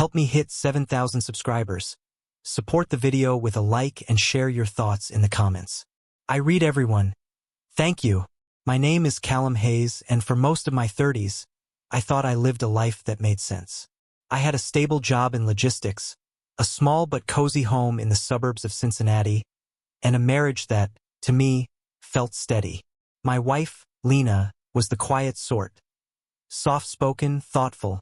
Help me hit 7,000 subscribers. Support the video with a like and share your thoughts in the comments. I read everyone. Thank you. My name is Callum Hayes, and for most of my 30s, I thought I lived a life that made sense. I had a stable job in logistics, a small but cozy home in the suburbs of Cincinnati, and a marriage that, to me, felt steady. My wife, Lena, was the quiet sort. Soft-spoken, thoughtful,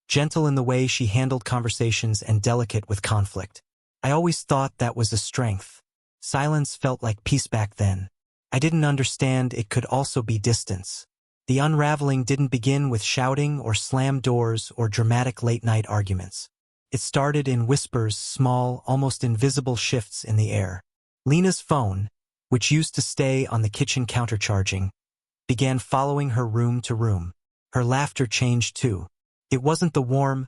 gentle in the way she handled conversations and delicate with conflict. I always thought that was a strength. Silence felt like peace back then. I didn't understand it could also be distance. The unraveling didn't begin with shouting or slammed doors or dramatic late-night arguments. It started in whispers, small, almost invisible shifts in the air. Lena's phone, which used to stay on the kitchen counter charging, began following her room to room. Her laughter changed too. It wasn't the warm,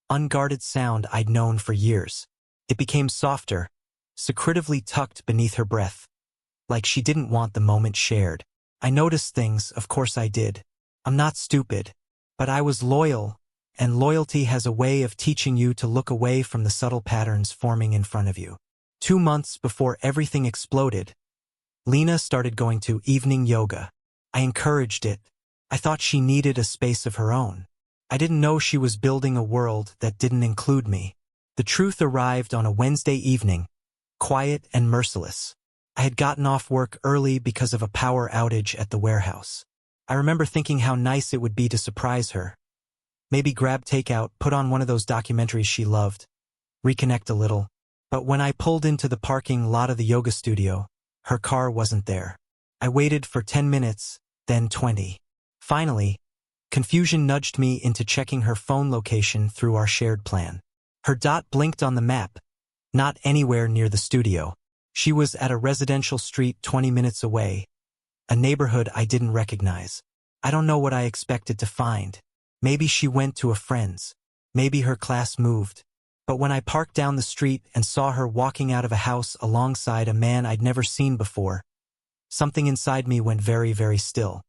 unguarded sound I'd known for years. It became softer, secretively tucked beneath her breath, like she didn't want the moment shared. I noticed things, of course I did. I'm not stupid, but I was loyal, and loyalty has a way of teaching you to look away from the subtle patterns forming in front of you. 2 months before everything exploded, Lena started going to evening yoga. I encouraged it. I thought she needed a space of her own. I didn't know she was building a world that didn't include me. The truth arrived on a Wednesday evening, quiet and merciless. I had gotten off work early because of a power outage at the warehouse. I remember thinking how nice it would be to surprise her. Maybe grab takeout, put on one of those documentaries she loved, reconnect a little. But when I pulled into the parking lot of the yoga studio, her car wasn't there. I waited for 10 minutes, then 20. Finally, confusion nudged me into checking her phone location through our shared plan. Her dot blinked on the map, not anywhere near the studio. She was at a residential street 20 minutes away, a neighborhood I didn't recognize. I don't know what I expected to find. Maybe she went to a friend's. Maybe her class moved. But when I parked down the street and saw her walking out of a house alongside a man I'd never seen before, something inside me went very, very still.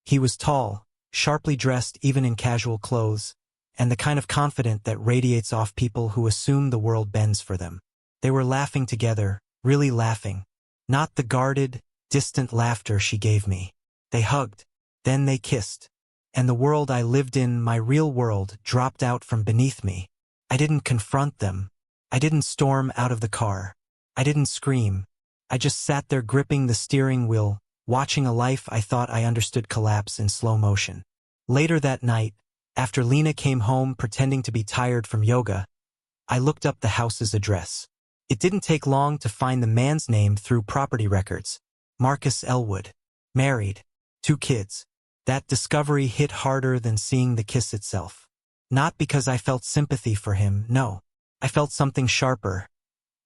He was tall, sharply dressed even in casual clothes, and the kind of confident that radiates off people who assume the world bends for them. They were laughing together, really laughing. Not the guarded, distant laughter she gave me. They hugged. Then they kissed. And the world I lived in, my real world, dropped out from beneath me. I didn't confront them. I didn't storm out of the car. I didn't scream. I just sat there gripping the steering wheel, watching a life I thought I understood collapse in slow motion. Later that night, after Lena came home pretending to be tired from yoga, I looked up the house's address. It didn't take long to find the man's name through property records. Marcus Elwood. Married. 2 kids. That discovery hit harder than seeing the kiss itself. Not because I felt sympathy for him, no. I felt something sharper.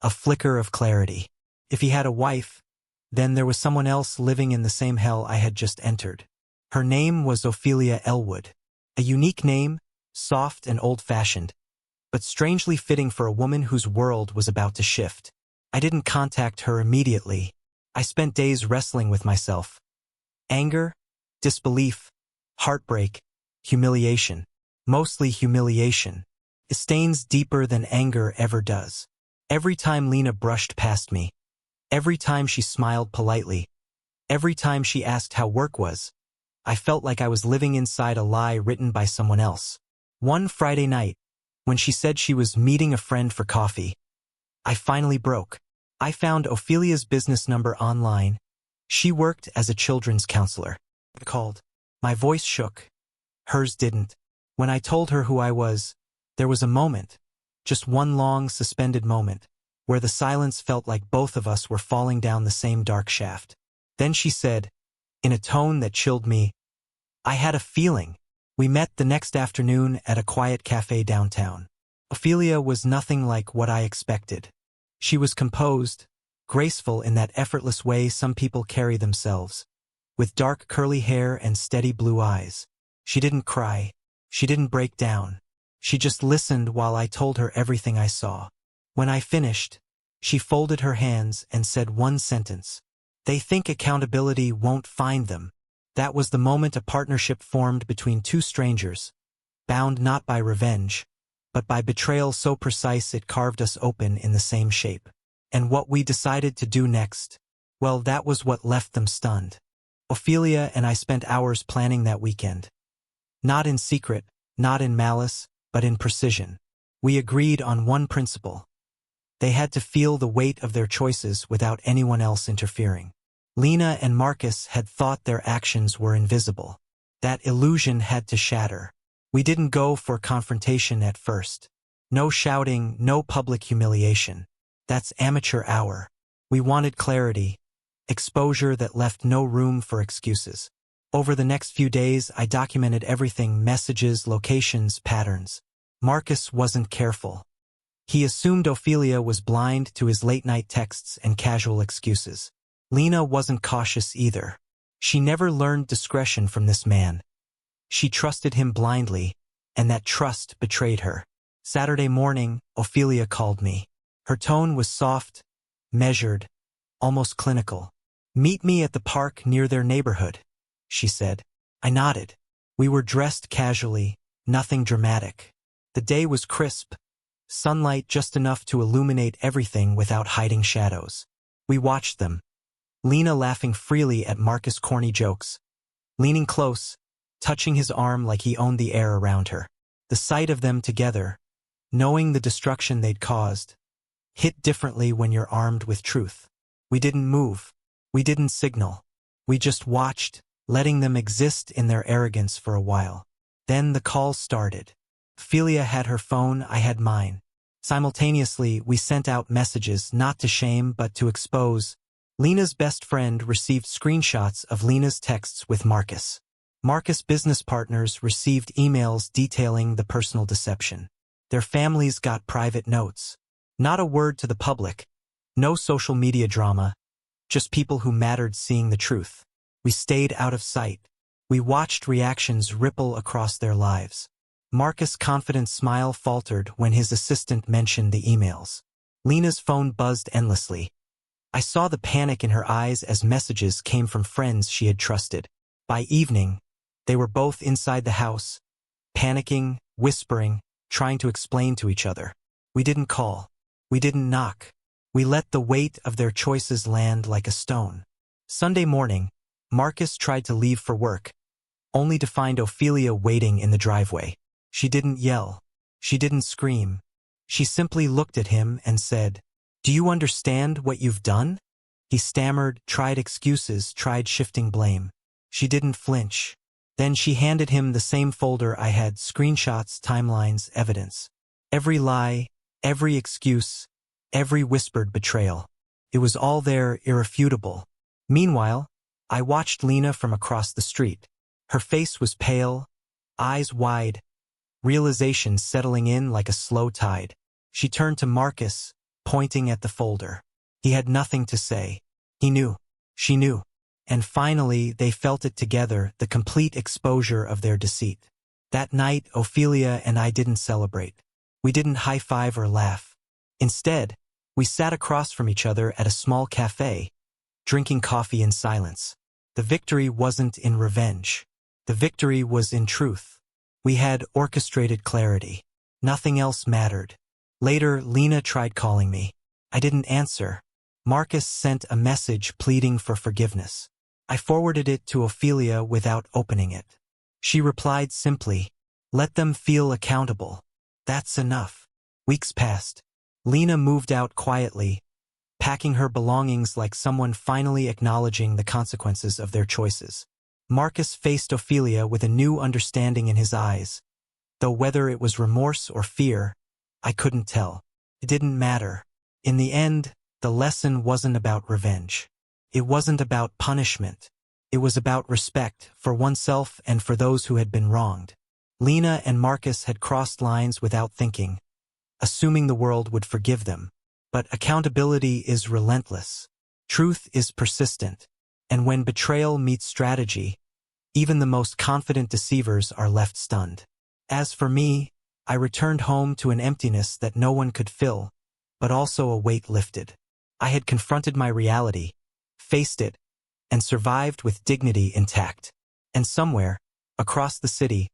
A flicker of clarity. If he had a wife, then there was someone else living in the same hell I had just entered. Her name was Ophelia Elwood. A unique name, soft and old-fashioned, but strangely fitting for a woman whose world was about to shift. I didn't contact her immediately. I spent days wrestling with myself. Anger, disbelief, heartbreak, humiliation. Mostly humiliation. It stains deeper than anger ever does. Every time Lena brushed past me, every time she smiled politely, every time she asked how work was, I felt like I was living inside a lie written by someone else. One Friday night, when she said she was meeting a friend for coffee, I finally broke. I found Ophelia's business number online. She worked as a children's counselor. I called. My voice shook. Hers didn't. When I told her who I was, there was a moment, just one long, suspended moment, where the silence felt like both of us were falling down the same dark shaft. Then she said, in a tone that chilled me, I had a feeling. We met the next afternoon at a quiet cafe downtown. Ophelia was nothing like what I expected. She was composed, graceful in that effortless way some people carry themselves, with dark curly hair and steady blue eyes. She didn't cry. She didn't break down. She just listened while I told her everything I saw. When I finished, she folded her hands and said one sentence. They think accountability won't find them. That was the moment a partnership formed between two strangers, bound not by revenge, but by betrayal so precise it carved us open in the same shape. And what we decided to do next, well, that was what left them stunned. Ophelia and I spent hours planning that weekend. Not in secret, not in malice, but in precision. We agreed on one principle. They had to feel the weight of their choices without anyone else interfering. Lena and Marcus had thought their actions were invisible. That illusion had to shatter. We didn't go for confrontation at first. No shouting, no public humiliation. That's amateur hour. We wanted clarity, exposure that left no room for excuses. Over the next few days, I documented everything: messages, locations, patterns. Marcus wasn't careful. He assumed Ophelia was blind to his late-night texts and casual excuses. Lena wasn't cautious either. She never learned discretion from this man. She trusted him blindly, and that trust betrayed her. Saturday morning, Ophelia called me. Her tone was soft, measured, almost clinical. "Meet me at the park near their neighborhood," she said. I nodded. We were dressed casually, nothing dramatic. The day was crisp, sunlight just enough to illuminate everything without hiding shadows. We watched them. Lena laughing freely at Marcus' corny jokes, leaning close, touching his arm like he owned the air around her. The sight of them together, knowing the destruction they'd caused, hit differently when you're armed with truth. We didn't move. We didn't signal. We just watched, letting them exist in their arrogance for a while. Then the call started. Ophelia had her phone, I had mine. Simultaneously, we sent out messages, not to shame but to expose. Lena's best friend received screenshots of Lena's texts with Marcus. Marcus' business partners received emails detailing the personal deception. Their families got private notes. Not a word to the public. No social media drama. Just people who mattered seeing the truth. We stayed out of sight. We watched reactions ripple across their lives. Marcus' confident smile faltered when his assistant mentioned the emails. Lena's phone buzzed endlessly. I saw the panic in her eyes as messages came from friends she had trusted. By evening, they were both inside the house, panicking, whispering, trying to explain to each other. We didn't call. We didn't knock. We let the weight of their choices land like a stone. Sunday morning, Marcus tried to leave for work, only to find Ophelia waiting in the driveway. She didn't yell. She didn't scream. She simply looked at him and said, "Do you understand what you've done?" He stammered, tried excuses, tried shifting blame. She didn't flinch. Then she handed him the same folder I had: screenshots, timelines, evidence. Every lie, every excuse, every whispered betrayal. It was all there, irrefutable. Meanwhile, I watched Lena from across the street. Her face was pale, eyes wide, realization settling in like a slow tide. She turned to Marcus, pointing at the folder. He had nothing to say. He knew. She knew. And finally, they felt it together, the complete exposure of their deceit. That night, Ophelia and I didn't celebrate. We didn't high-five or laugh. Instead, we sat across from each other at a small cafe, drinking coffee in silence. The victory wasn't in revenge. The victory was in truth. We had orchestrated clarity. Nothing else mattered. Later, Lena tried calling me. I didn't answer. Marcus sent a message pleading for forgiveness. I forwarded it to Ophelia without opening it. She replied simply, "Let them feel accountable. That's enough." Weeks passed. Lena moved out quietly, packing her belongings like someone finally acknowledging the consequences of their choices. Marcus faced Ophelia with a new understanding in his eyes, though whether it was remorse or fear, I couldn't tell. It didn't matter. In the end, the lesson wasn't about revenge. It wasn't about punishment. It was about respect for oneself and for those who had been wronged. Lena and Marcus had crossed lines without thinking, assuming the world would forgive them. But accountability is relentless. Truth is persistent. And when betrayal meets strategy, even the most confident deceivers are left stunned. As for me, I returned home to an emptiness that no one could fill, but also a weight lifted. I had confronted my reality, faced it, and survived with dignity intact. And somewhere, across the city,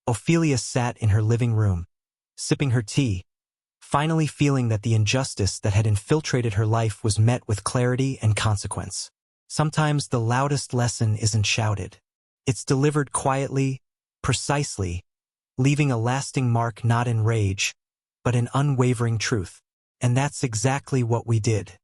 Ophelia sat in her living room, sipping her tea, finally feeling that the injustice that had infiltrated her life was met with clarity and consequence. Sometimes the loudest lesson isn't shouted. It's delivered quietly, precisely, leaving a lasting mark not in rage, but in unwavering truth. And that's exactly what we did.